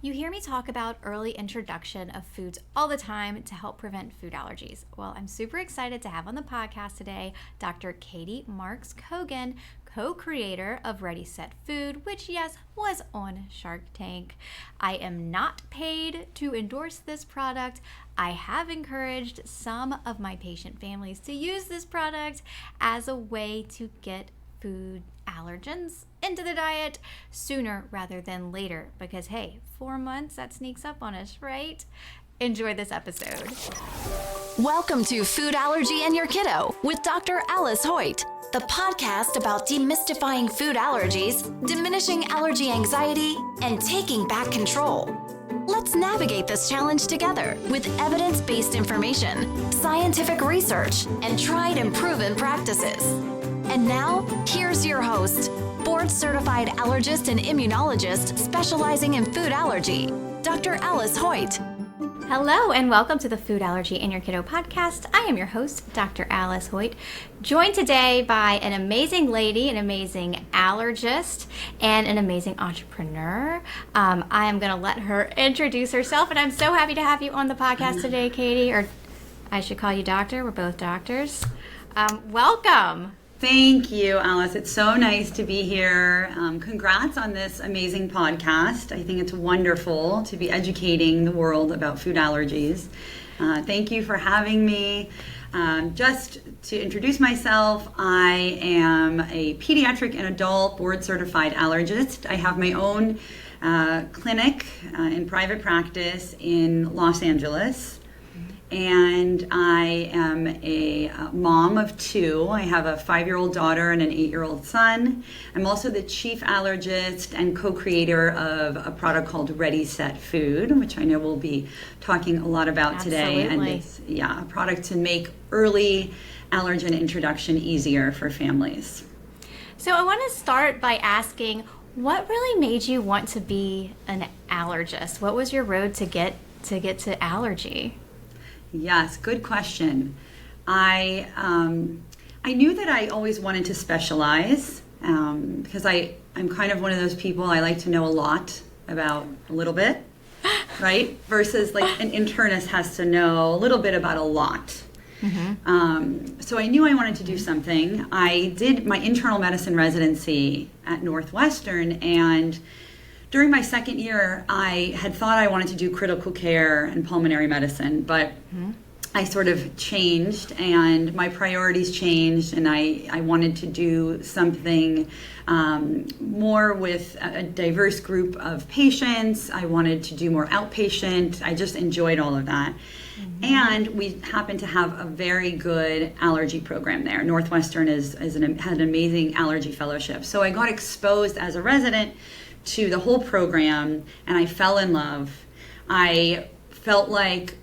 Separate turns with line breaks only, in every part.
You hear me talk about early introduction of foods all the time to help prevent food allergies. Well, I'm super excited to have on the podcast today Dr. Katie Marks-Cogan, co-creator of Ready Set Food, which, yes, was on Shark Tank. I am not paid to endorse this product. I have encouraged some of my patient families to use this product as a way to get food allergens into the diet sooner rather than later because, hey, 4 months, that sneaks up on us, right? Enjoy this episode.
Welcome to Food Allergy and Your Kiddo with Dr. Alice Hoyt, the podcast about demystifying food allergies, diminishing allergy anxiety, and taking back control. Let's navigate this challenge together with evidence-based information, scientific research, and tried and proven practices. And now, here's your host, board-certified allergist and immunologist specializing in food allergy, Dr. Alice Hoyt.
Hello and welcome to the Food Allergy and Your Kiddo podcast. I am your host, Dr. Alice Hoyt, joined today by an amazing lady, an amazing allergist, and an amazing entrepreneur. I am going to let her introduce herself, and I'm so happy to have you on the podcast today, Katie, or I should call you doctor. We're both doctors. Welcome.
Thank you, Alice. It's so nice to be here. Congrats on this amazing podcast. I think it's wonderful to be educating the world about food allergies. Thank you for having me. Just to introduce myself, I am a pediatric and adult board-certified allergist. I have my own clinic in private practice in Los Angeles. And I am a mom of two. I have a 5-year-old daughter and an 8-year-old son. I'm also the chief allergist and co-creator of a product called Ready Set Food, which I know we'll be talking a lot about today.
Absolutely.
And it's a product to make early allergen introduction easier for families.
So I want to start by asking, what really made you want to be an allergist? What was your road to get to allergy?
Yes, good question. I knew that I always wanted to specialize because I'm kind of one of those people, I like to know a lot about a little bit, right? Versus like an internist has to know a little bit about a lot. Mm-hmm. So I knew I wanted to do something. I did my internal medicine residency at Northwestern, and during my second year, I had thought I wanted to do critical care and pulmonary medicine, but I sort of changed and my priorities changed, and I wanted to do something more with a diverse group of patients. I wanted to do more outpatient. I just enjoyed all of that. And we happen to have a very good allergy program there. Northwestern had an amazing allergy fellowship. So I got exposed as a resident to the whole program, and I fell in love. I felt like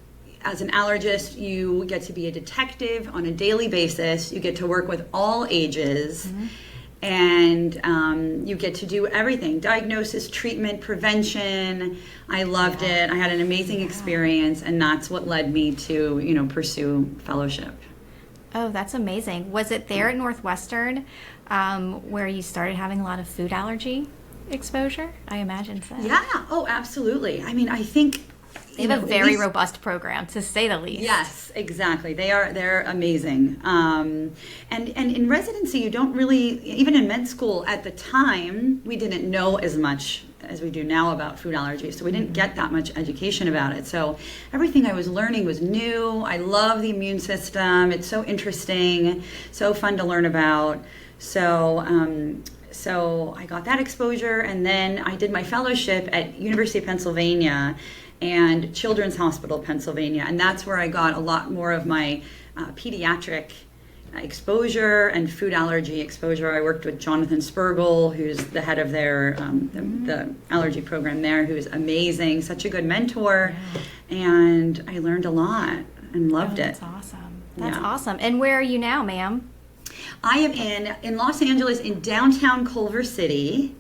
as an allergist, you get to be a detective on a daily basis. You get to work with all ages, and you get to do everything: diagnosis, treatment, prevention. I loved it. I had an amazing experience, and that's what led me to, pursue fellowship.
Oh, that's amazing. Was it there at Northwestern where you started having a lot of food allergy exposure? I imagine so.
Yeah. Oh, absolutely. I mean, I think
they have a very robust program, to say the least.
Yes, exactly. They're amazing. And in residency, you don't really, even in med school at the time, we didn't know as much as we do now about food allergies. So we didn't get that much education about it. So everything I was learning was new. I love the immune system. It's so interesting, so fun to learn about. So I got that exposure, and then I did my fellowship at University of Pennsylvania and Children's Hospital, Pennsylvania, and that's where I got a lot more of my pediatric exposure and food allergy exposure. I worked with Jonathan Spergel, who's the head of their the allergy program there, who is amazing, such a good mentor, and I learned a lot and loved it.
That's awesome. That's awesome. And where are you now, ma'am?
I am in Los Angeles, in downtown Culver City,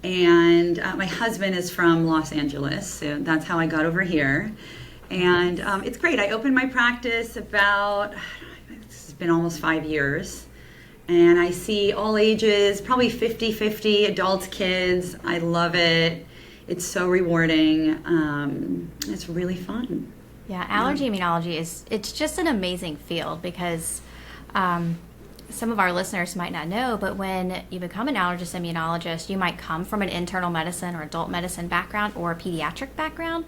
and my husband is from Los Angeles, so that's how I got over here. And it's great. I opened my practice it's been almost 5 years, and I see all ages, probably 50-50, adults, kids. I love it. It's so rewarding. It's really fun.
Yeah, allergy immunology it's just an amazing field because some of our listeners might not know, but when you become an allergist immunologist, you might come from an internal medicine or adult medicine background or a pediatric background,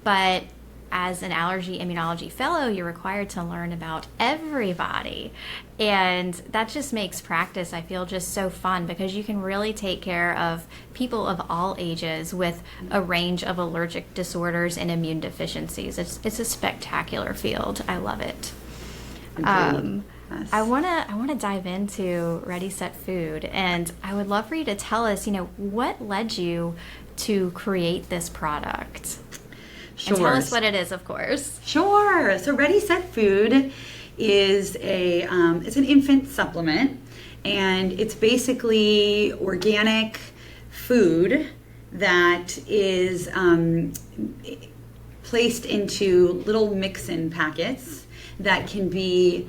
but as an allergy immunology fellow, you're required to learn about everybody. And that just makes practice, I feel, just so fun because you can really take care of people of all ages with a range of allergic disorders and immune deficiencies. It's a spectacular field. I love it.
Yes.
I wanna dive into Ready Set Food, and I would love for you to tell us, what led you to create this product.
Sure.
And tell us what it is, of course.
Sure. So Ready Set Food is it's an infant supplement, and it's basically organic food that is placed into little mix-in packets that can be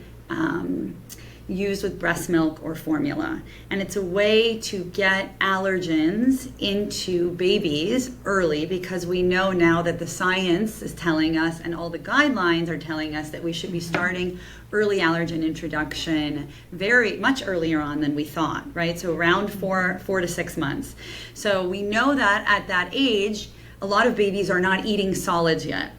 used with breast milk or formula. And it's a way to get allergens into babies early because we know now that the science is telling us and all the guidelines are telling us that we should be starting early allergen introduction very much earlier on than we thought, right? So around 4 to 6 months. So we know that at that age, a lot of babies are not eating solids yet.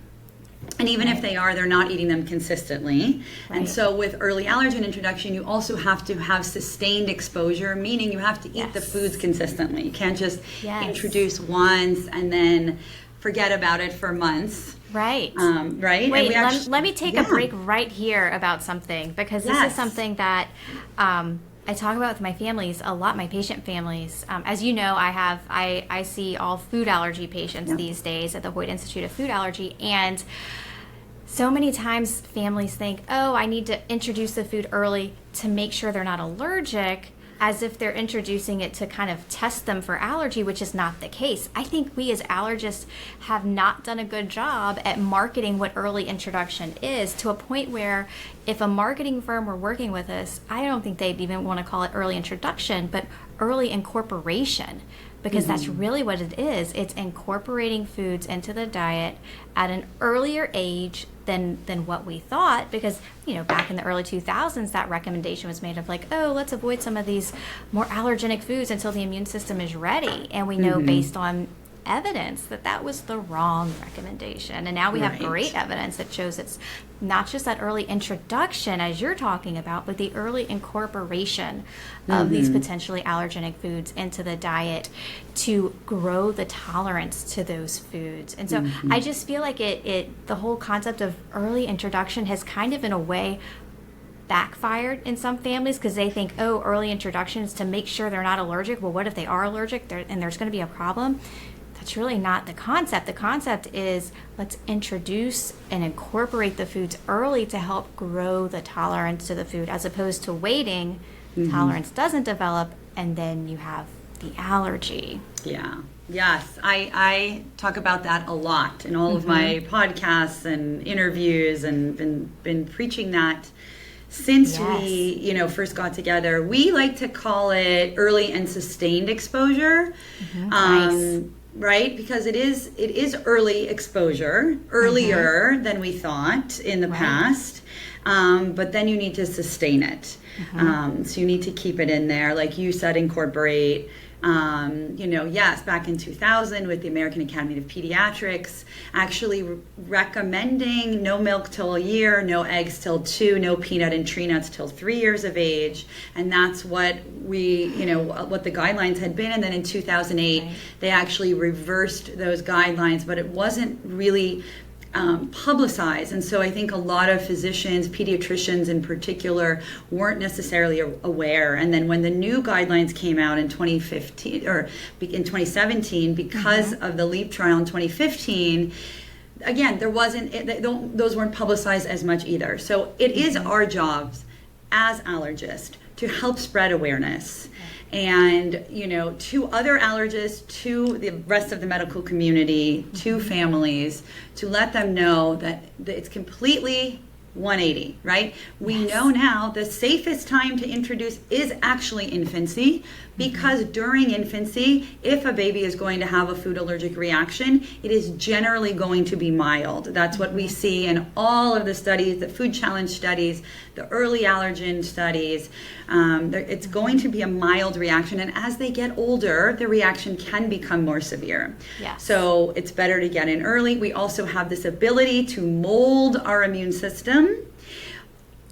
And even if they are, they're not eating them consistently. Right. And so with early allergen introduction, you also have to have sustained exposure, meaning you have to eat the foods consistently. You can't just introduce once and then forget about it for months.
Right.
Right?
Wait, let me take a break right here about something because this is something that I talk about with my families a lot, my patient families. As you know, I see all food allergy patients these days at the Hoyt Institute of Food Allergy, and so many times families think, oh, I need to introduce the food early to make sure they're not allergic, as if they're introducing it to kind of test them for allergy, which is not the case. I think we as allergists have not done a good job at marketing what early introduction is, to a point where if a marketing firm were working with us, I don't think they'd even want to call it early introduction, but early incorporation, because that's really what it is. It's incorporating foods into the diet at an earlier age than what we thought, because back in the early 2000s that recommendation was made of like, oh, let's avoid some of these more allergenic foods until the immune system is ready, and we know based on evidence that was the wrong recommendation. And now we have great evidence that shows it's not just that early introduction as you're talking about, but the early incorporation of these potentially allergenic foods into the diet to grow the tolerance to those foods. And so I just feel like the whole concept of early introduction has kind of in a way backfired in some families, because they think, oh, early introduction is to make sure they're not allergic. Well, what if they are allergic and there's going to be a problem? That's really not the concept. The concept is let's introduce and incorporate the foods early to help grow the tolerance to the food, as opposed to waiting, tolerance doesn't develop, and then you have the allergy. Yeah.
Yes, I talk about that a lot in all of my podcasts and interviews, and been preaching that since we first got together. We like to call it early and sustained exposure.
Nice.
Right, because it is early exposure, earlier than we thought in the past, but then you need to sustain it. So you need to keep it in there, like you said, incorporate. Yes, back in 2000 with the American Academy of Pediatrics actually recommending no milk till a year, no eggs till 2, no peanut and tree nuts till 3 years of age. And that's what what the guidelines had been. And then in 2008, they actually reversed those guidelines, but it wasn't really publicized. And so I think a lot of physicians, pediatricians in particular, weren't necessarily aware. And then when the new guidelines came out in 2015 or in 2017, because of the LEAP trial in 2015, again, those weren't publicized as much either. So it is our jobs as allergists to help spread awareness. And, to other allergists, to the rest of the medical community, to families, to let them know that it's completely 180, right? We know now the safest time to introduce is actually infancy, because during infancy, if a baby is going to have a food allergic reaction, it is generally going to be mild. That's what we see in all of the studies, the food challenge studies, the early allergen studies. It's going to be a mild reaction, and as they get older, the reaction can become more severe.
Yes.
So it's better to get in early. We also have this ability to mold our immune system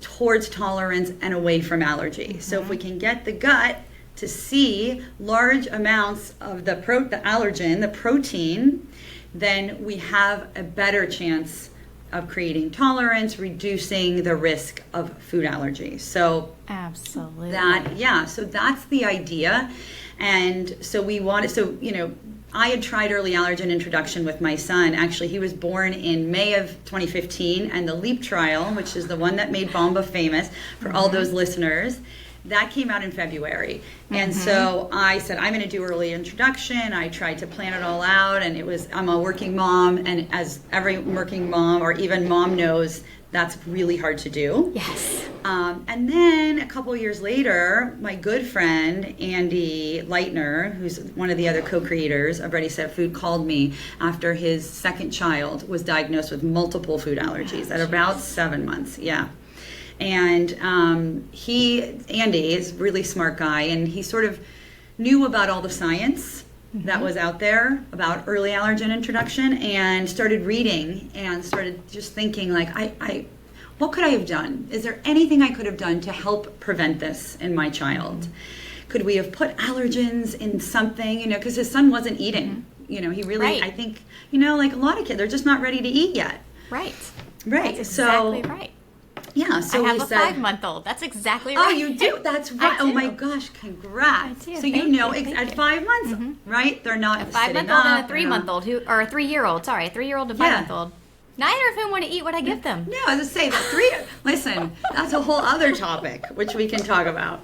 towards tolerance and away from allergy. So if we can get the gut to see large amounts of the allergen, the protein, then we have a better chance of creating tolerance, reducing the risk of food allergies. So
absolutely.
So that's the idea. And so I had tried early allergen introduction with my son. Actually, he was born in May of 2015, and the LEAP trial, which is the one that made Bomba famous for all those listeners, that came out in February. And so I said, I'm going to do early introduction. I tried to plan it all out, and I'm a working mom, and as every working mom or even mom knows, that's really hard to do.
Yes.
And then a couple years later, my good friend, Andy Leitner, who's one of the other co-creators of Ready Set Food, called me after his second child was diagnosed with multiple food allergies at about 7 months. Yeah. And Andy is a really smart guy, and he sort of knew about all the science that was out there about early allergen introduction, and started reading and started just thinking, like, what could I have done? Is there anything I could have done to help prevent this in my child? Could we have put allergens in something, because his son wasn't eating. He really,
right.
I think, like a lot of kids, they're just not ready to eat yet.
Right.
Right.
That's exactly right.
Yeah, so
I have
he
a
said,
5-month-old. That's exactly right.
Oh, you do? That's right. Oh my gosh, congrats.
I do.
So at 5 months, right? They're not
A
sitting
5-month-old
up,
and a 3-month-old, or a 3-year-old. Sorry, a 3-year-old and a 5-month-old. Neither of whom want to eat what I give them.
No, as I say, listen, that's a whole other topic, which we can talk about.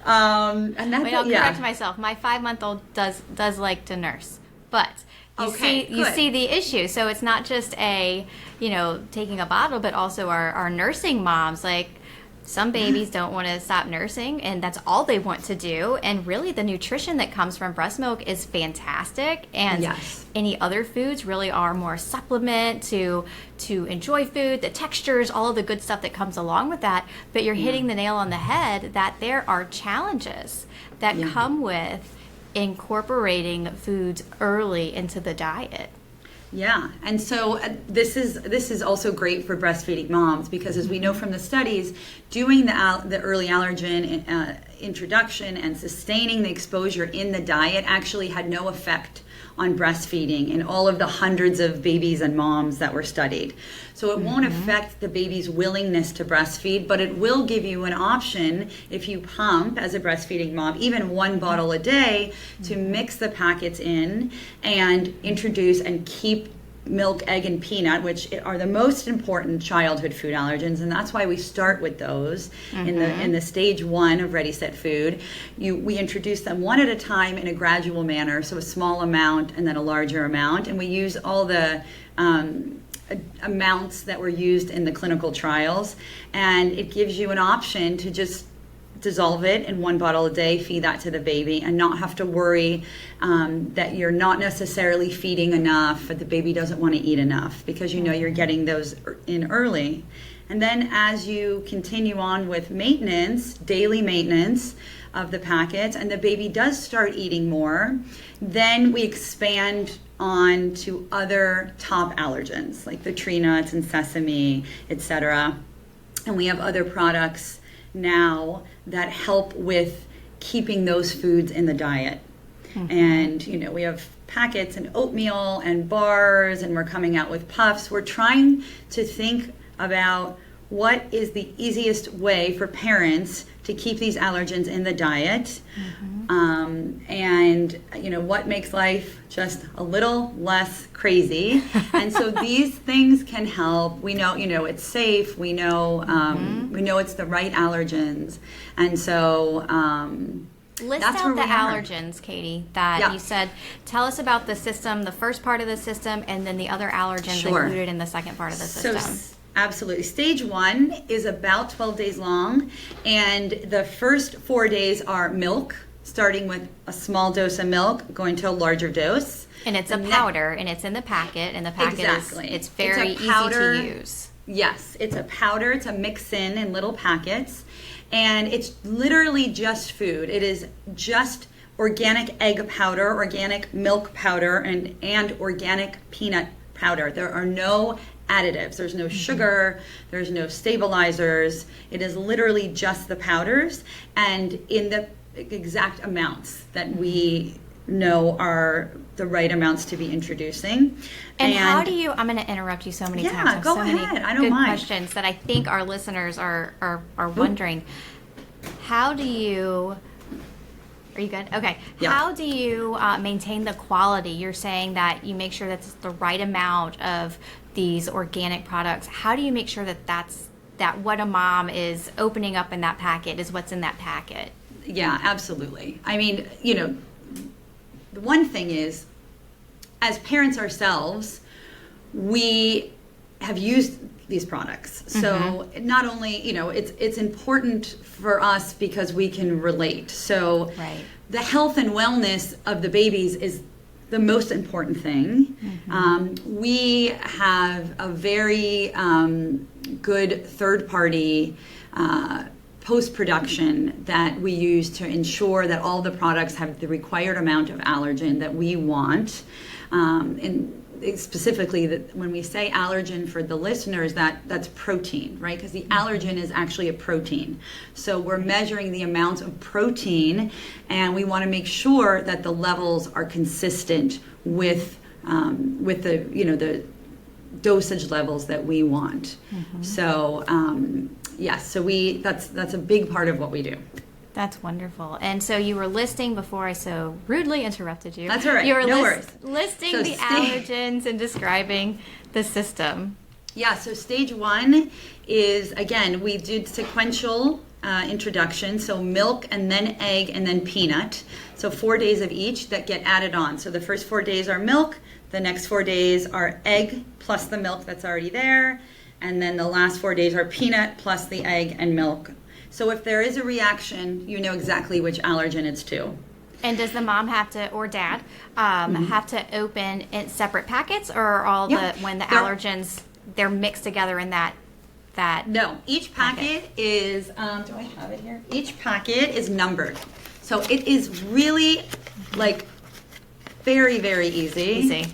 And that's,
Wait, I'll correct myself. My 5-month-old does like to nurse, but you see the issue. So it's not just taking a bottle, but also our nursing moms, like, some babies don't want to stop nursing, and that's all they want to do. And really, the nutrition that comes from breast milk is fantastic. And any other foods really are more supplement to enjoy food, the textures, all of the good stuff that comes along with that. But you're hitting the nail on the head that there are challenges that come with incorporating foods early into the diet.
Yeah, and so this is also great for breastfeeding moms, because as we know from the studies, doing the early allergen introduction and sustaining the exposure in the diet actually had no effect on breastfeeding in all of the hundreds of babies and moms that were studied. So it won't affect the baby's willingness to breastfeed, but it will give you an option if you pump as a breastfeeding mom, even 1 bottle a day, to mix the packets in and introduce and keep milk, egg, and peanut, which are the most important childhood food allergens, and that's why we start with those in the stage 1 of Ready Set Food. We introduce them one at a time in a gradual manner, so a small amount and then a larger amount, and we use all the amounts that were used in the clinical trials, and it gives you an option to just dissolve it in 1 bottle a day, feed that to the baby, and not have to worry that you're not necessarily feeding enough, or the baby doesn't want to eat enough, because you're getting those in early. And then as you continue on with maintenance, daily maintenance of the packets, and the baby does start eating more, then we expand on to other top allergens like the tree nuts and sesame, etc. And we have other products now that help with keeping those foods in the diet. And we have packets and oatmeal and bars, and we're coming out with puffs. We're trying to think about what is the easiest way for parents to keep these allergens in the diet, and what makes life just a little less crazy. And so these things can help. We know it's safe. We know it's the right allergens, and so
list out the allergens, Katie, that you said. Tell us about the system, the first part of the system, and then the other allergens included in the second part of the system.
So Absolutely. Stage 1 is about 12 days long, and the first 4 days are milk, starting with a small dose of milk, going to a larger dose.
And it's a powder, and it's in the packet, and the packet
Exactly.
it's very
It's a powder.
easy to use.
Yes, it's a powder. It's a mix-in little packets, and it's literally just food. It is just organic egg powder, organic milk powder, and organic peanut powder. There are no additives. There's no sugar. There's no stabilizers. It is literally just the powders, and in the exact amounts that we know are the right amounts to be introducing.
And how do you, I'm going to interrupt you so many times.
Yeah, go
so
ahead.
Many
I don't
good
mind.
questions that I think our listeners are wondering. How do you, are you good? Okay.
Yeah.
How do you maintain the quality? You're saying that you make sure that it's the right amount of these organic products. How do you make sure that what a mom is opening up in that packet is what's in that packet?
Yeah, absolutely. I mean, the one thing is, as parents ourselves, we have used these products. So not only, it's important for us because we can relate. So
Right.
the health and wellness of the babies is the most important thing. We have a very good third-party post-production that we use to ensure that all the products have the required amount of allergen that we want. And specifically, that when we say allergen for the listeners, that's protein, right? Because the allergen is actually a protein. So we're measuring the amount of protein, and we want to make sure that the levels are consistent with the dosage levels that we want. So yes, so that's a big part of what we do.
That's wonderful. And so you were listing, before I so rudely interrupted you.
That's all right.
You were
No worries.
listing
So
the allergens and describing the system.
Yeah, so stage 1 is, again, we did sequential introduction, so milk and then egg and then peanut. So 4 days of each that get added on. So the first 4 days are milk, the next 4 days are egg plus the milk that's already there, and then the last 4 days are peanut plus the egg and milk. So if there is a reaction, you know exactly which allergen it's to.
And does the mom have to, or dad, have to open in separate packets, or are all when the allergens, they're mixed together in that?
No, each packet is, do I have it here? Each packet is numbered. So it is really very, very easy.
Easy.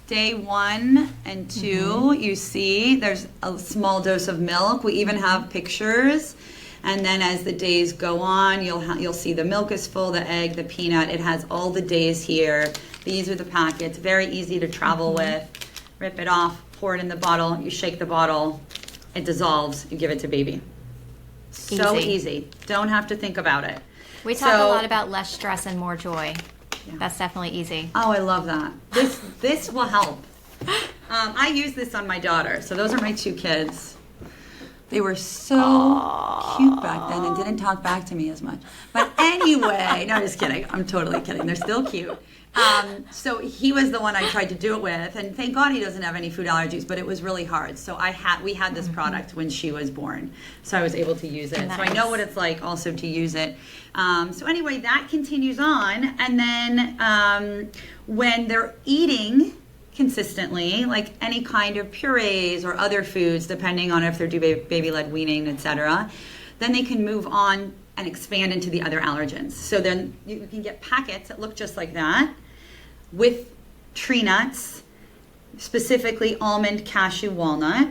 Day 1 and 2, you see there's a small dose of milk. We even have pictures. And then as the days go on, you'll see the milk is full, the egg, the peanut. It has all the days here. These are the packets. Very easy to travel with. Rip it off, pour it in the bottle. You shake the bottle. It dissolves. You give it to baby. So easy. Don't have to think about it.
We talk a lot about less stress and more joy. Yeah. That's definitely easy.
Oh, I love that. This will help. I use this on my daughter. So those are my 2 kids. They were so cute back then and didn't talk back to me as much. But anyway, no, just kidding. I'm totally kidding. They're still cute. So he was the one I tried to do it with, and thank God he doesn't have any food allergies, but it was really hard. So we had this product when she was born, so I was able to use it. Nice. So I know what it's like also to use it. So anyway, that continues on, and then when they're eating consistently, like any kind of purees or other foods, depending on if they're baby-led weaning, etc., then they can move on and expand into the other allergens. So then you can get packets that look just like that with tree nuts, specifically almond, cashew, walnut,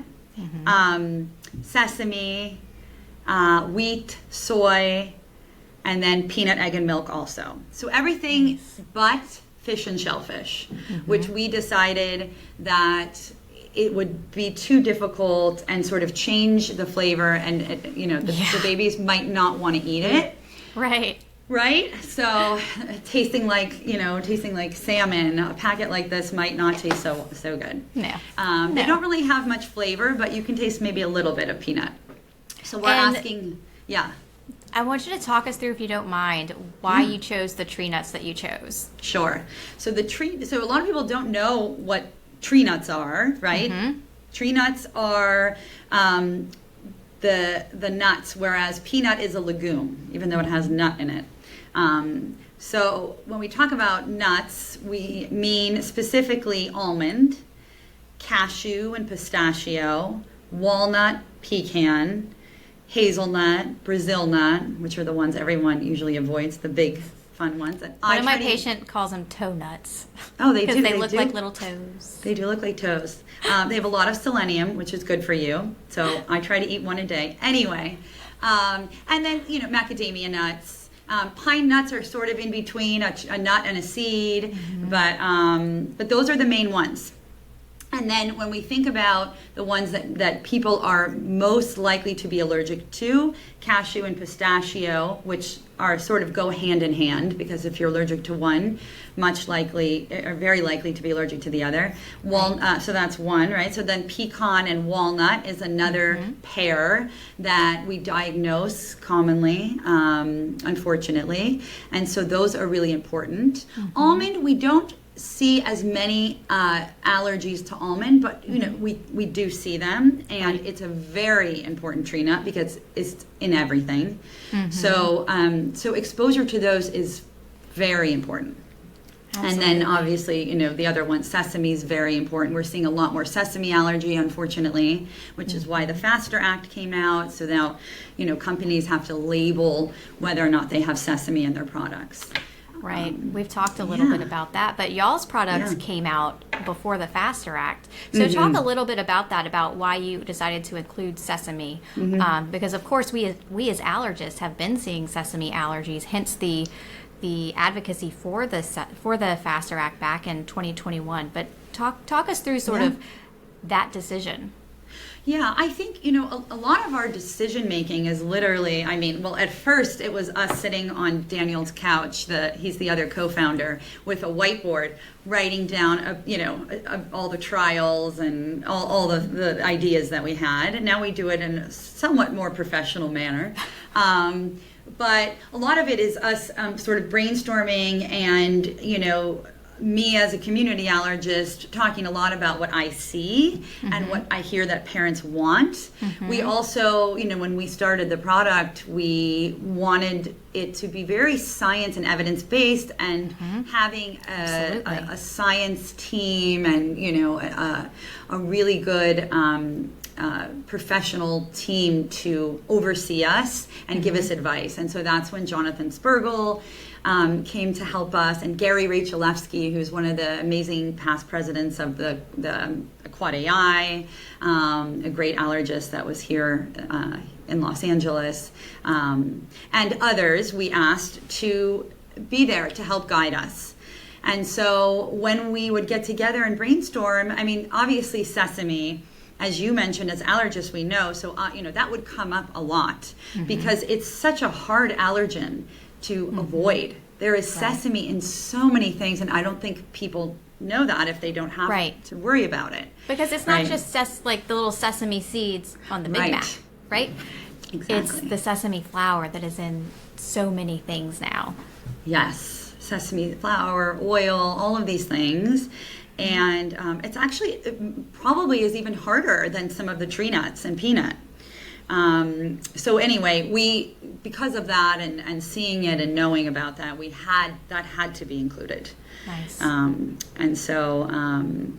sesame, wheat, soy, and then peanut, egg, and milk also. So everything but fish and shellfish, which we decided that it would be too difficult and sort of change the flavor, and the babies might not want to eat it. Right? So tasting like salmon, a packet like this might not taste so good. No. They don't really have much flavor, but you can taste maybe a little bit of peanut. So we're asking,
I want you to talk us through, if you don't mind, why you chose the tree nuts that you chose. Sure.
So a lot of people don't know what tree nuts are, right? Tree nuts are the nuts, whereas peanut is a legume, even though it has nut in it. So when we talk about nuts, we mean specifically almond, cashew and pistachio, walnut, pecan, hazelnut, Brazil nut, which are the ones everyone usually avoids, the big fun ones. And
one of my patient calls them toe nuts.
Oh, they do.
Because they look like little toes.
They do look like toes. They have a lot of selenium, which is good for you. So I try to eat one a day. Anyway, and then, macadamia nuts. Pine nuts are sort of in between a nut and a seed, but those are the main ones. And then when we think about the ones that people are most likely to be allergic to, cashew and pistachio, which are sort of go hand in hand, because if you're allergic to one, very likely to be allergic to the other. So that's one, right? So then pecan and walnut is another pair that we diagnose commonly, unfortunately. And so those are really important. Almond, we don't see as many allergies to almond, but we do see them, and it's a very important tree nut because it's in everything. So exposure to those is very important. Absolutely. And then obviously, the other one, sesame, is very important. We're seeing a lot more sesame allergy, unfortunately, which is why the FASTER Act came out. So now, companies have to label whether or not they have sesame in their products.
Right. We've talked a little bit about that, but y'all's products came out before the FASTER Act. So talk a little bit about that, about why you decided to include sesame, because of course we as allergists have been seeing sesame allergies, hence the advocacy for the FASTER Act back in 2021. But talk us through sort of that decision.
Yeah, I think, a lot of our decision making is literally, at first it was us sitting on Daniel's couch, he's the other co-founder, with a whiteboard, writing down, all the trials and all the ideas that we had. And now we do it in a somewhat more professional manner. But a lot of it is us sort of brainstorming and, me as a community allergist talking a lot about what I see and what I hear that parents want. We also, when we started the product, we wanted it to be very science and evidence-based, and having a science team and, a really good professional team to oversee us and give us advice. And so that's when Jonathan Spergel came to help us, and Gary Rachelewski, who's one of the amazing past presidents of the Quad AI, a great allergist that was here in Los Angeles, and others we asked to be there to help guide us. And so when we would get together and brainstorm, obviously sesame, as you mentioned, as allergists we know, so that would come up a lot because it's such a hard allergen to avoid. There is sesame in so many things, and I don't think people know that if they don't have to worry about it.
Because it's not just like the little sesame seeds on the Big Mac, right?
Exactly.
It's the sesame flour that is in so many things now.
Yes, sesame flour, oil, all of these things. And it's actually, it probably is even harder than some of the tree nuts and peanut. So anyway, because of that and seeing it and knowing about that, that had to be included.
Nice.
And so, and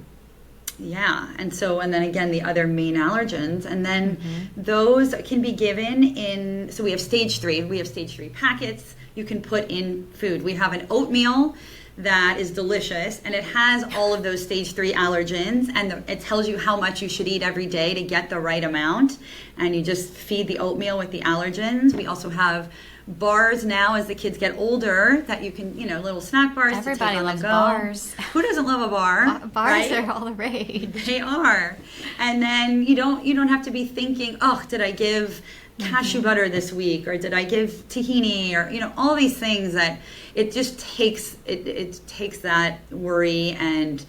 then again, the other main allergens, and then those can be given so we have stage 3. We have stage 3 packets you can put in food. We have an oatmeal that is delicious, and it has all of those stage 3 allergens, and it tells you how much you should eat every day to get the right amount, and you just feed the oatmeal with the allergens. We also have bars now as the kids get older that you can, little snack bars.
Everybody loves bars.
Who doesn't love a bar?
Bars are all the rage.
They are. And then you don't have to be thinking, oh, did I give cashew butter this week, or did I give tahini, or all these things that it just takes it takes that worry and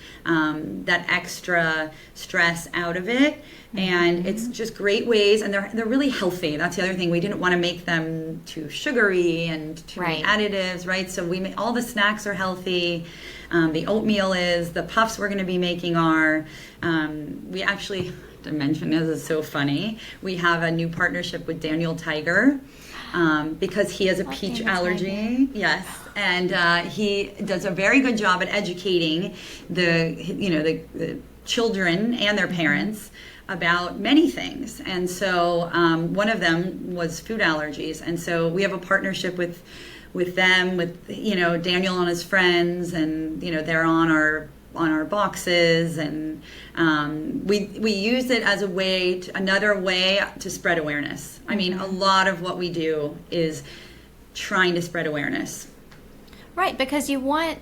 that extra stress out of it. And it's just great ways, and they're really healthy. That's the other thing. We didn't want to make them too sugary and too many additives, right? So we all the snacks are healthy. The oatmeal is. The puffs we're going to be making are. We actually, to mention this is so funny. We have a new partnership with Daniel Tiger. Because he has a peach allergy, yes, and he does a very good job at educating the children and their parents about many things. And so one of them was food allergies, and so we have a partnership with them, with Daniel and his friends, and they're on our boxes, and we use it as another way to spread awareness. I mean, a lot of what we do is trying to spread awareness.
Right, because you want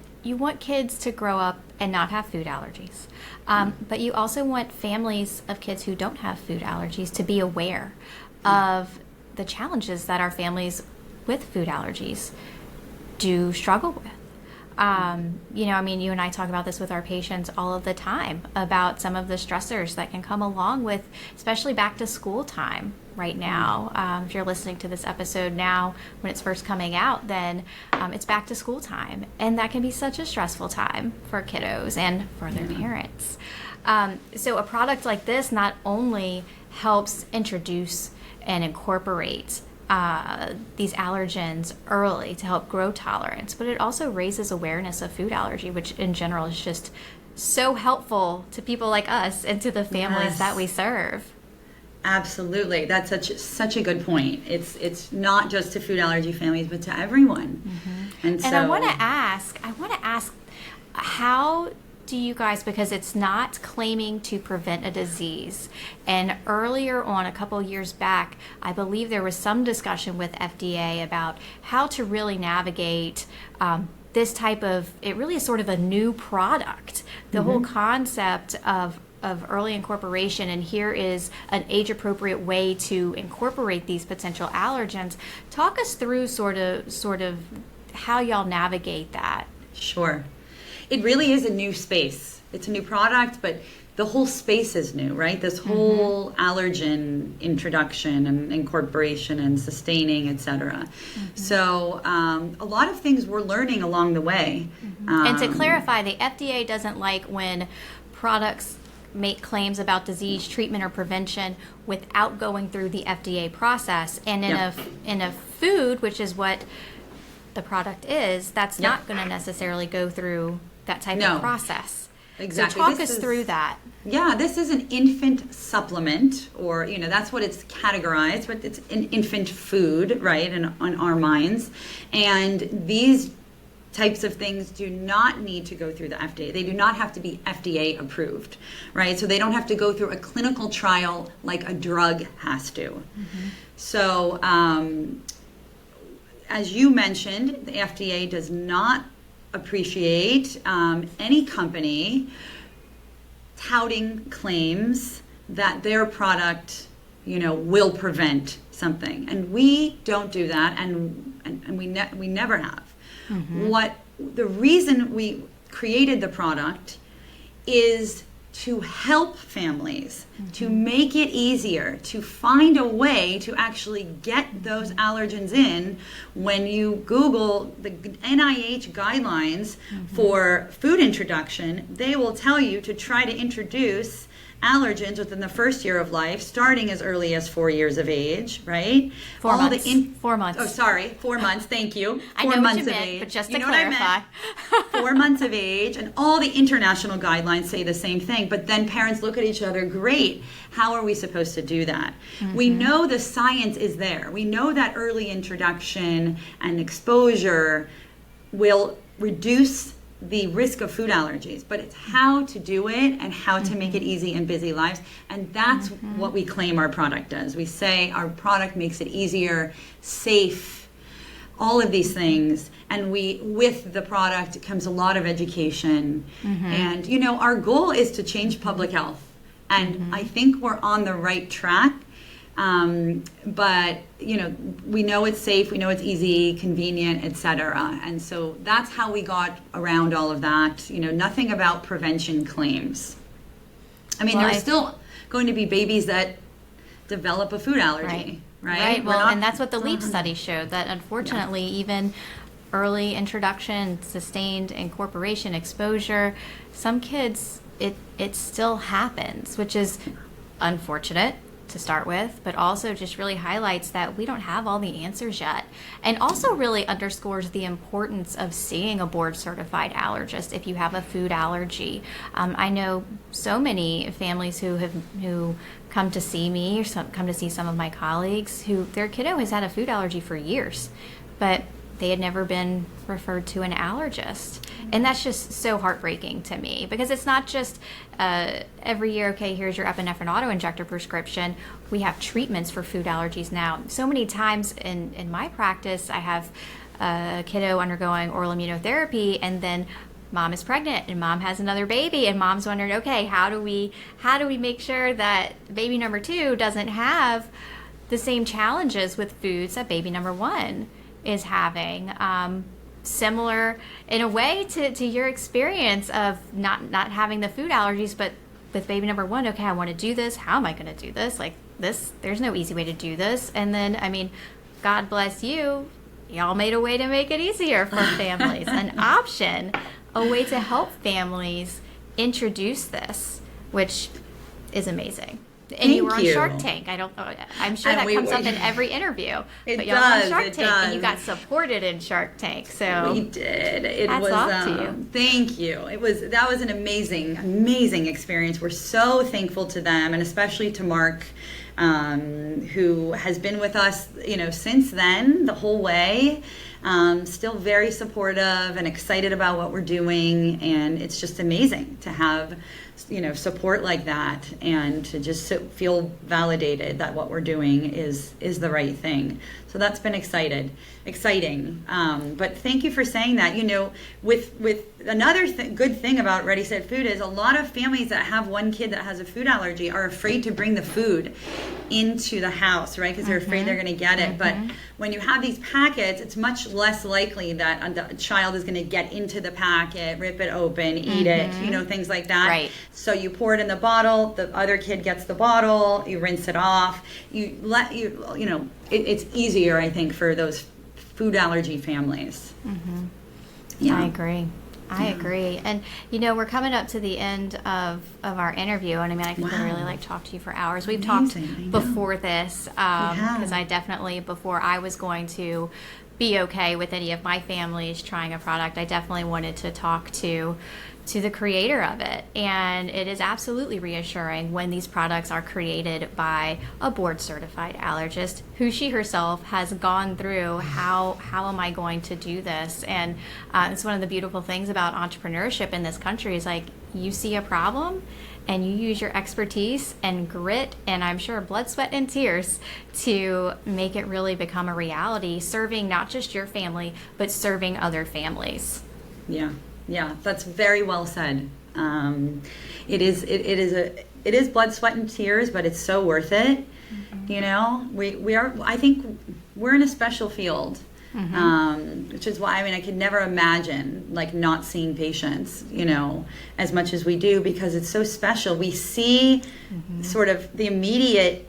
kids to grow up and not have food allergies. But you also want families of kids who don't have food allergies to be aware of the challenges that our families with food allergies do struggle with. You and I talk about this with our patients all of the time about some of the stressors that can come along with, especially back to school time right now. If you're listening to this episode now, when it's first coming out, then it's back to school time. And that can be such a stressful time for kiddos and for their parents. So a product like this not only helps introduce and incorporate these allergens early to help grow tolerance, but it also raises awareness of food allergy, which in general is just so helpful to people like us and to the families that we serve.
Absolutely. That's such a good point. It's not just to food allergy families, but to everyone. And
I want to ask, how do you guys, because it's not claiming to prevent a disease, and earlier on, a couple years back, I believe there was some discussion with FDA about how to really navigate this type of, it really is sort of a new product. The whole concept of early incorporation, and here is an age-appropriate way to incorporate these potential allergens. Talk us through sort of how y'all navigate that.
Sure. It really is a new space. It's a new product, but the whole space is new, right? This whole allergen introduction and incorporation and sustaining, et cetera. So a lot of things we're learning along the way.
And to clarify, the FDA doesn't like when products make claims about disease treatment or prevention without going through the FDA process. And in a food, which is what the product is, that's not going to necessarily go through that type of process.
Exactly.
So talk us through that.
Yeah, this is an infant supplement, or that's what it's categorized, but it's an infant food, right, on our minds. And these types of things do not need to go through the FDA. They do not have to be FDA approved, right? So they don't have to go through a clinical trial like a drug has to. So as you mentioned, the FDA does not appreciate any company touting claims that their product, will prevent something, and we don't do that, and we never have. What the reason we created the product is to help families, to make it easier, to find a way to actually get those allergens in. When you Google the NIH guidelines for food introduction, they will tell you to try to introduce allergens within the first year of life, starting as early as 4 years of age, right?
4 months. 4 months.
Oh, sorry, 4 months. Thank you. 4
I know
months
what you
of
meant,
age.
but just
you
to
know
clarify.
4 months of age, and all the international guidelines say the same thing. But then parents look at each other. Great. How are we supposed to do that? We know the science is there. We know that early introduction and exposure will reduce the risk of food allergies, but it's how to do it and how to make it easy in busy lives. And that's what we claim our product does. We say our product makes it easier, safe, all of these things. And with the product comes a lot of education. And, our goal is to change public health. And I think we're on the right track. But we know it's safe, we know it's easy, convenient, etc. And so that's how we got around all of that. Nothing about prevention claims. I mean, there are still going to be babies that develop a food allergy, right?
Well, and that's what the LEAP study showed, that unfortunately even early introduction, sustained incorporation, exposure, some kids, it still happens, which is unfortunate to start with, but also just really highlights that we don't have all the answers yet, and also really underscores the importance of seeing a board certified allergist if you have a food allergy. I know so many families who come to see me or come to see some of my colleagues who their kiddo has had a food allergy for years, but they had never been referred to an allergist. And that's just so heartbreaking to me, because it's not just every year, okay, here's your epinephrine auto-injector prescription. We have treatments for food allergies now. So many times in my practice, I have a kiddo undergoing oral immunotherapy, and then mom is pregnant and mom has another baby, and mom's wondering, okay, how do we make sure that baby number 2 doesn't have the same challenges with foods that baby number 1 is having? Similar in a way to your experience of not having the food allergies, but with baby number 1, okay, I want to do this. How am I going to do this? Like this, there's no easy way to do this. And then, I mean, God bless you, y'all made a way to make it easier for families, an option, a way to help families introduce this, which is amazing. And you were on Shark Tank. I'm sure that comes up in every interview. But y'all were on Shark Tank, and you got supported in Shark Tank. So
we did.
Hats off to you.
Thank you. That was an amazing experience. We're so thankful to them, and especially to Mark, who has been with us, since then, the whole way. Still very supportive and excited about what we're doing, and it's just amazing to have support like that, and to just feel validated that what we're doing is the right thing. So that's been exciting. But thank you for saying that. With another good thing about Ready Set Food is a lot of families that have one kid that has a food allergy are afraid to bring the food into the house, right? Because they're afraid they're going to get it. But when you have these packets, it's much less likely that a child is going to get into the packet, rip it open, eat it, things like that.
Right.
So you pour it in the bottle, the other kid gets the bottle, you rinse it off, it's easier, I think, for those food allergy families.
Yeah. I agree. And, we're coming up to the end of our interview. And I could really talk to you for hours. We've talked before this, because I definitely, before I was going to be okay with any of my families trying a product, I definitely wanted to talk to the creator of it. And it is absolutely reassuring when these products are created by a board certified allergist who she herself has gone through how am I going to do this. And it's one of the beautiful things about entrepreneurship in this country is you see a problem and you use your expertise and grit, and I'm sure blood, sweat, and tears to make it really become a reality, serving not just your family, but serving other families.
Yeah, that's very well said. It is blood, sweat, and tears, but it's so worth it. I think we're in a special field, which is why I could never imagine not seeing patients, as much as we do, because it's so special. We see sort of the immediate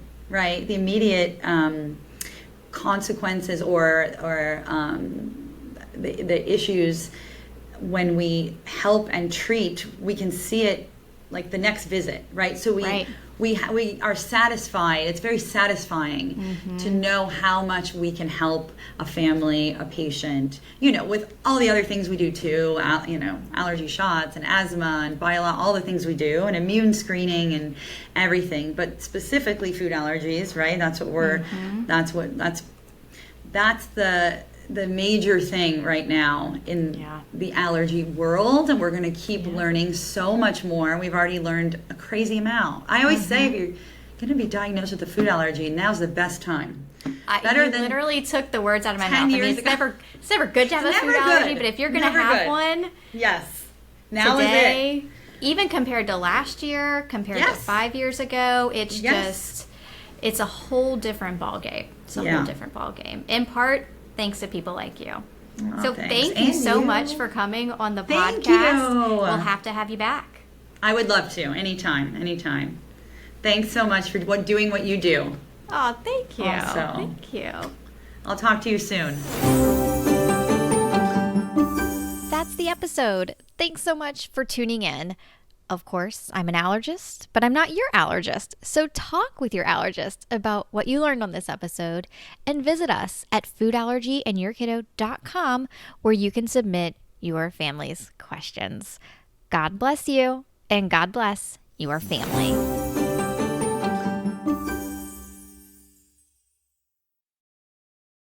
consequences or the issues. When we help and treat, we can see it the next visit, right? So we are satisfied. It's very satisfying to know how much we can help a family, a patient, with all the other things we do too, allergy shots and asthma and all the things we do, and immune screening and everything, but specifically food allergies, right? That's what that's the major thing right now in the allergy world, and we're going to keep learning so much more. We've already learned a crazy amount. I always say, if you're going to be diagnosed with a food allergy, now's the best time.
You literally took the words out of my mouth. It's never good to have a food allergy, but if you're going to have one,
yes, now
today, is it. Even compared to last year, compared to 5 years ago, it's just it's a whole different ballgame. It's a whole different ballgame. In part, thanks to people like you.
Oh,
so
thanks.
thank you so much for coming on the
Thank
podcast.
you.
We'll have to have you back.
I would love to. Anytime. Thanks so much for doing what you do.
Oh, thank you.
Also.
Thank you.
I'll talk to you soon.
That's the episode. Thanks so much for tuning in. Of course, I'm an allergist, but I'm not your allergist. So talk with your allergist about what you learned on this episode and visit us at foodallergyandyourkiddo.com where you can submit your family's questions. God bless you and God bless your family.